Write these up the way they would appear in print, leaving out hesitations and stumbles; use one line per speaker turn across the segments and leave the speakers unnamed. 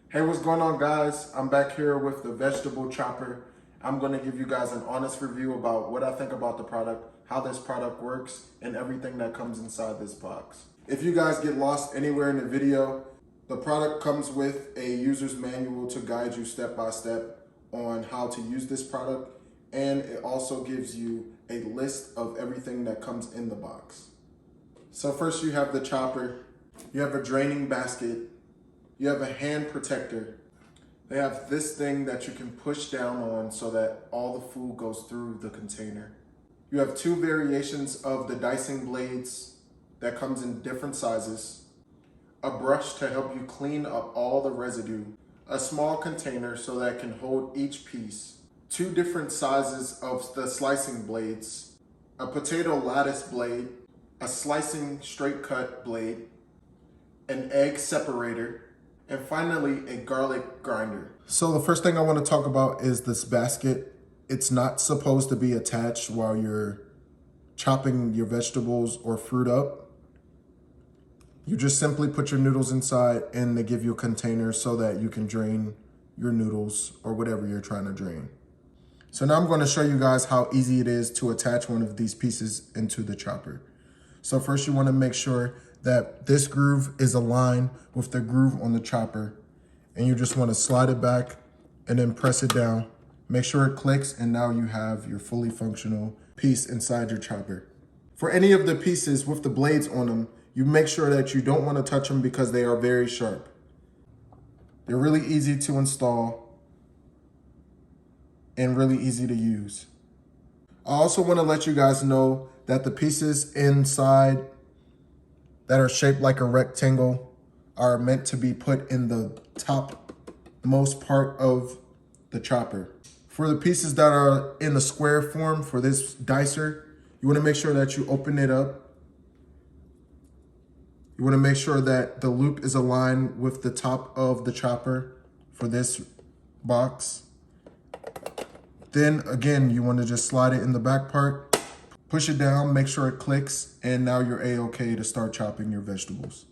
Hey, what's going on, guys? I'm back here with the vegetable chopper. I'm going to give you guys an honest review about what I think about the product, how this product works, and everything that comes inside this box. If you guys get lost anywhere in the video, the product comes with a user's manual to guide you step by step on how to use this product, and it also gives you a list of everything that comes in the box. So first you have the chopper, you have a draining basket, you have a hand protector. They have this thing that you can push down on so that all the food goes through the container. You have two variations of the dicing blades that comes in different sizes, a brush to help you clean up all the residue, a small container so that it can hold each piece, two different sizes of the slicing blades, a potato lattice blade, a slicing straight cut blade, an egg separator, and finally a garlic grinder. So the first thing I want to talk about is this basket. It's not supposed to be attached while you're chopping your vegetables or fruit up. You just simply put your noodles inside and they give you a container so that you can drain your noodles or whatever you're trying to drain. So now I'm going to show you guys how easy it is to attach one of these pieces into the chopper. So first you want to make sure that this groove is aligned with the groove on the chopper, and you just want to slide it back and then press it down. Make sure it clicks, and now you have your fully functional piece inside your chopper. For any of the pieces with the blades on them, you make sure that you don't want to touch them because they are very sharp. They're really easy to install and really easy to use. I also want to let you guys know that the pieces inside that are shaped like a rectangle are meant to be put in the top most part of the chopper. For the pieces that are in the square form for this dicer, you want to make sure that you open it up. You want to make sure that the loop is aligned with the top of the chopper for this box. Then again, you want to just slide it in the back part. Push it down, make sure it clicks, and now you're A-okay to start chopping your vegetables.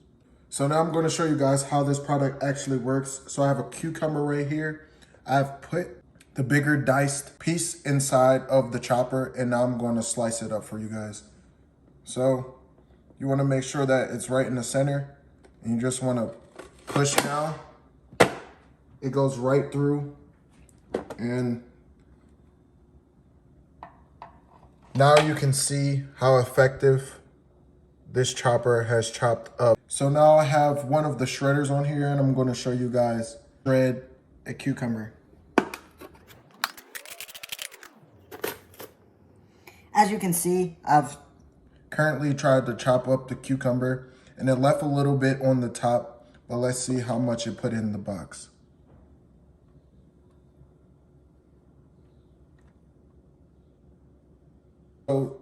So now I'm going to show you guys how this product actually works. So I have a cucumber right here. I've put the bigger diced piece inside of the chopper, and now I'm going to slice it up for you guys. So you want to make sure that it's right in the center, and you just want to push down. It goes right through, and now you can see how effective this chopper has chopped up. So now I have one of the shredders on here, and I'm going to show you guys shred a cucumber.
As you can see, I've
currently tried to chop up the cucumber, and it left a little bit on the top, but let's see how much it put in the box. So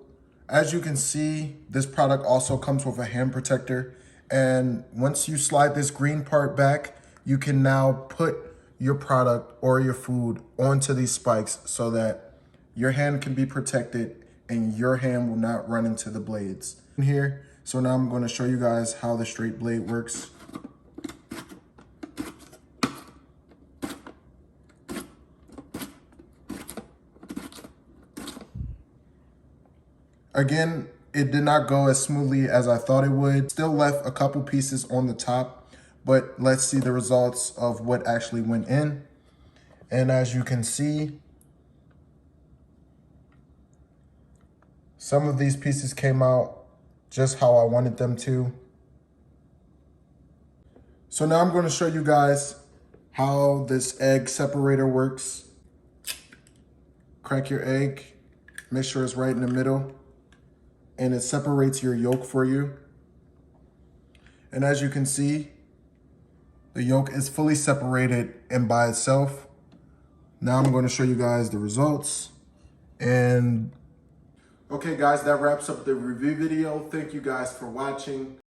as you can see, this product also comes with a hand protector. And once you slide this green part back, you can now put your product or your food onto these spikes so that your hand can be protected and your hand will not run into the blades. Here, so now I'm going to show you guys how the straight blade works. Again, it did not go as smoothly as I thought it would. Still left a couple pieces on the top, but let's see the results of what actually went in. And as you can see, some of these pieces came out just how I wanted them to. So now I'm going to show you guys how this egg separator works. Crack your egg, make sure it's right in the middle, and it separates your yolk for you. And as you can see, the yolk is fully separated and by itself. Now I'm going to show you guys the results. And okay guys, that wraps up the review video. Thank you guys for watching.